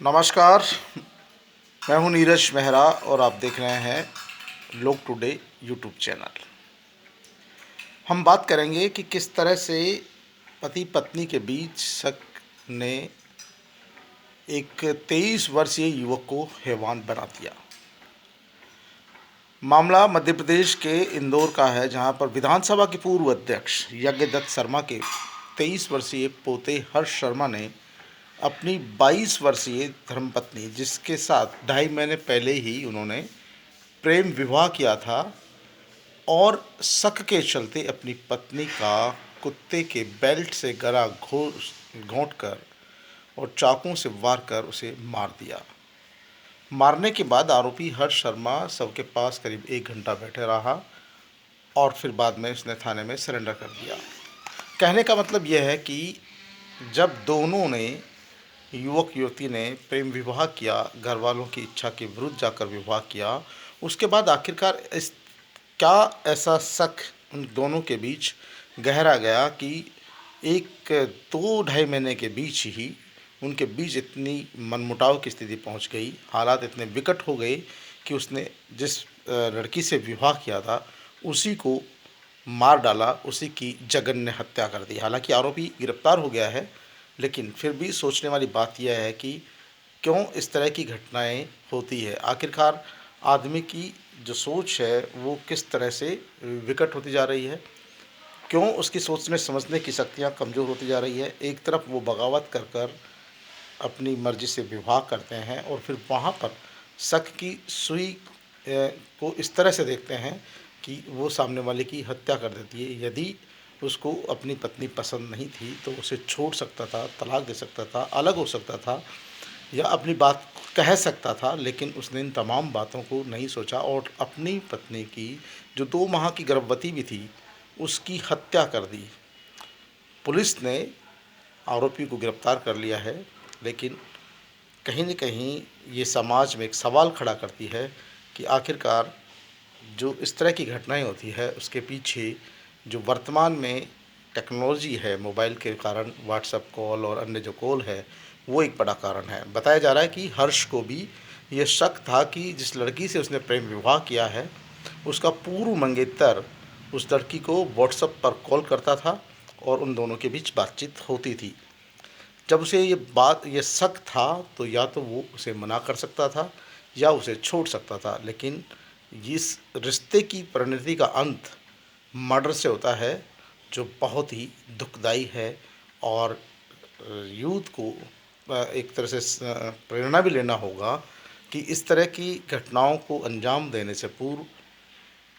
नमस्कार। मैं हूं नीरज मेहरा और आप देख रहे हैं लोग टुडे यूट्यूब चैनल। हम बात करेंगे कि किस तरह से पति पत्नी के बीच शक ने एक 23 वर्षीय युवक को हैवान बना दिया। मामला मध्य प्रदेश के इंदौर का है, जहां पर विधानसभा के पूर्व अध्यक्ष यज्ञदत्त शर्मा के 23 वर्षीय पोते हर्ष शर्मा ने अपनी 22 वर्षीय धर्मपत्नी, जिसके साथ 2.5 महीने पहले ही उन्होंने प्रेम विवाह किया था, और शक के चलते अपनी पत्नी का कुत्ते के बेल्ट से गला घोंट कर और चाकू से वार कर उसे मार दिया। मारने के बाद आरोपी हर्ष शर्मा शव के पास करीब 1 घंटा बैठे रहा और फिर बाद में उसने थाने में सरेंडर कर दिया। कहने का मतलब यह है कि जब दोनों ने, युवक युवती ने प्रेम विवाह किया, घर वालों की इच्छा के विरुद्ध जाकर विवाह किया, उसके बाद आखिरकार इस क्या ऐसा शक उन दोनों के बीच गहरा गया कि एक 2-2.5 महीने के बीच ही उनके बीच इतनी मनमुटाव की स्थिति पहुंच गई, हालात इतने विकट हो गए कि उसने जिस लड़की से विवाह किया था उसी को मार डाला, उसी की जघन्य हत्या कर दी। हालांकि आरोपी गिरफ्तार हो गया है, लेकिन फिर भी सोचने वाली बात यह है कि क्यों इस तरह की घटनाएं होती है। आखिरकार आदमी की जो सोच है वो किस तरह से विकट होती जा रही है, क्यों उसकी सोचने समझने की शक्तियां कमज़ोर होती जा रही है। एक तरफ वो बगावत कर कर अपनी मर्ज़ी से विवाह करते हैं और फिर वहाँ पर शक की सुई को इस तरह से देखते हैं कि वो सामने वाले की हत्या कर देती है। यदि उसको अपनी पत्नी पसंद नहीं थी तो उसे छोड़ सकता था, तलाक दे सकता था, अलग हो सकता था या अपनी बात कह सकता था, लेकिन उसने इन तमाम बातों को नहीं सोचा और अपनी पत्नी की, जो 2 माह की गर्भवती भी थी, उसकी हत्या कर दी। पुलिस ने आरोपी को गिरफ्तार कर लिया है, लेकिन कहीं न कहीं ये समाज में एक सवाल खड़ा करती है कि आखिरकार जो इस तरह की घटनाएं होती है उसके पीछे जो वर्तमान में टेक्नोलॉजी है, मोबाइल के कारण व्हाट्सएप कॉल और अन्य जो कॉल है, वो एक बड़ा कारण है। बताया जा रहा है कि हर्ष को भी ये शक था कि जिस लड़की से उसने प्रेम विवाह किया है उसका पूर्व मंगेतर उस लड़की को व्हाट्सएप पर कॉल करता था और उन दोनों के बीच बातचीत होती थी। जब उसे ये शक था तो या तो वो उसे मना कर सकता था या उसे छोड़ सकता था, लेकिन इस रिश्ते की परिणति का अंत मर्डर से होता है, जो बहुत ही दुखदाई है। और यूथ को एक तरह से प्रेरणा भी लेना होगा कि इस तरह की घटनाओं को अंजाम देने से पूर्व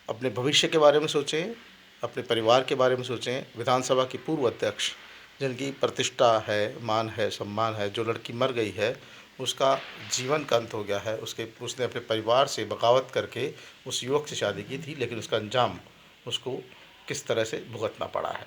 अपने भविष्य के बारे में सोचें, अपने परिवार के बारे में सोचें। विधानसभा की पूर्व अध्यक्ष, जिनकी प्रतिष्ठा है, मान है, सम्मान है, जो लड़की मर गई है उसका जीवन का अंत हो गया है। उसने अपने परिवार से बगावत करके उस युवक से शादी की थी, लेकिन उसका अंजाम उसको किस तरह से भुगतना पड़ा है।